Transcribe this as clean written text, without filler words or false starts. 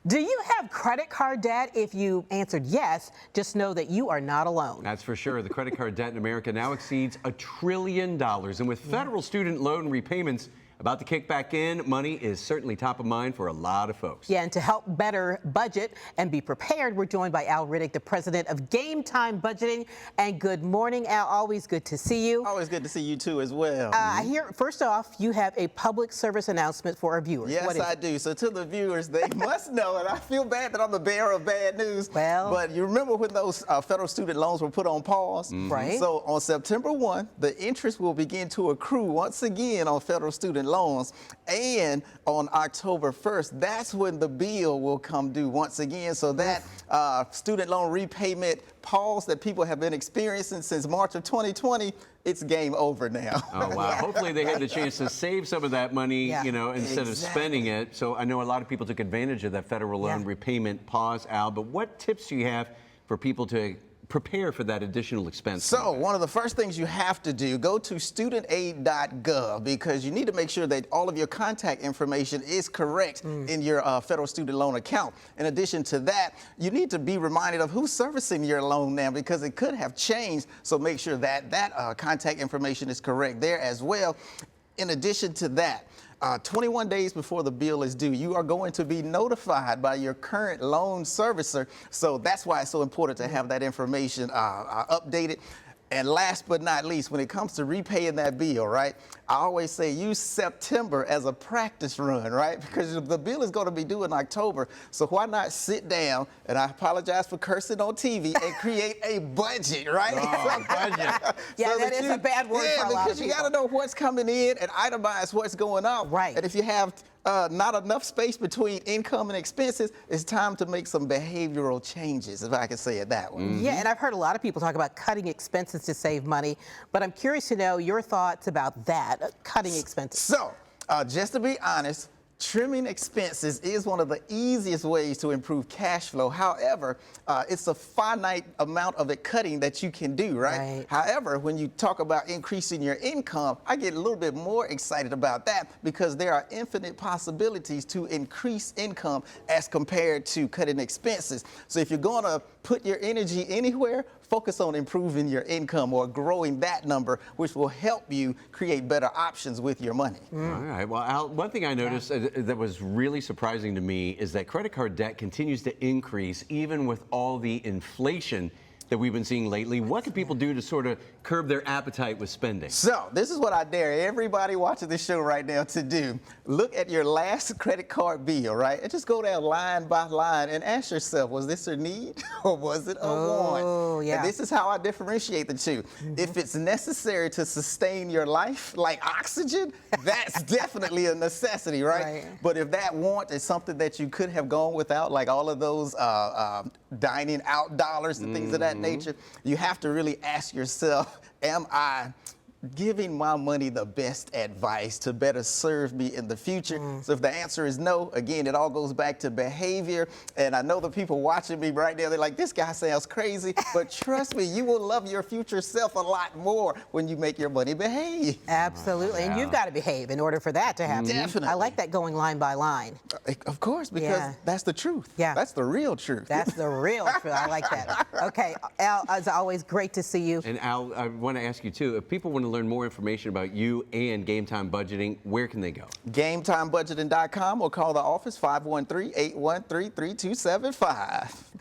Do you have credit card debt? If you answered yes, just know that you are not alone. That's for sure. The credit card debt in America now exceeds $1 trillion. And with federal student loan repayments about to kick back in, money is certainly top of mind for a lot of folks. Yeah, and to help better budget and be prepared, we're joined by Al Riddick, the president of Game Time Budgeting. And good morning, Al. Always good to see you. Always good to see you too as well. I hear, first off, you have a public service announcement for our viewers. Yes, I do. So to the viewers, they must know, and I feel bad that I'm the bearer of bad news. Well, but you remember when those federal student loans were put on pause? Right. So on September 1, the interest will begin to accrue once again on federal student loans. And on October 1st, that's when the bill will come due once again. So that student loan repayment pause that people have been experiencing since March of 2020, it's game over now. Oh, wow. Hopefully they had the chance to save some of that money, you know, instead of spending it. So I know a lot of people took advantage of that federal loan repayment pause, Al. But what tips do you have for people to prepare for that additional expense? So one of the first things you have to do, go to studentaid.gov, because you need to make sure that all of your contact information is correct in your federal student loan account. In addition to that, you need to be reminded of who's servicing your loan now, because it could have changed. So make sure that that contact information is correct there as well. In addition to that, 21 days before the bill is due, you are going to be notified by your current loan servicer. So that's why it's so important to have that information updated. And last but not least, when it comes to repaying that bill, right, I always say use September as a practice run, right? Because the bill is going to be due in October. So why not sit down, and I apologize for cursing on TV, and create a budget, right? Oh, budget. Yeah, so that is a bad word for a lot of people. Because you got to know what's coming in and itemize what's going out. Right. And if you have not enough space between income and expenses, it's time to make some behavioral changes, if I can say it that way. Yeah, and I've heard a lot of people talk about cutting expenses to save money, but I'm curious to know your thoughts about that, cutting expenses. So, just to be honest, trimming expenses is one of the easiest ways to improve cash flow. However, it's a finite amount of the cutting that you can do, right? However, when you talk about increasing your income, I get a little bit more excited about that, because there are infinite possibilities to increase income as compared to cutting expenses. So if you're going to put your energy anywhere, focus on improving your income or growing that number, which will help you create better options with your money. All right. Well, Al, one thing I noticed that was really surprising to me is that credit card debt continues to increase even with all the inflation that we've been seeing lately. What can people do to sort of curb their appetite with spending? So this is what I dare everybody watching this show right now to do. Look at your last credit card bill, right? And just go down line by line and ask yourself, was this a need or was it a want? Yeah. And this is how I differentiate the two. If it's necessary to sustain your life, like oxygen, that's definitely a necessity, right? But if that want is something that you could have gone without, like all of those dining out dollars and things of that nature, you have to really ask yourself, am I giving my money the best advice to better serve me in the future? So if the answer is no, again, it all goes back to behavior. And I know the people watching me right now, they're like, this guy sounds crazy. But trust me, you will love your future self a lot more when you make your money behave. Absolutely. And you've got to behave in order for that to happen. Definitely. I like that, going line by line. Of course, because that's the truth. Yeah. That's the real truth. That's the real truth. I like that. Okay, Al, as always, great to see you. And Al, I want to ask you too, if people want to learn more information about you and Game Time Budgeting, where can they go? GameTimeBudgeting.com, or call the office 513-813-3275.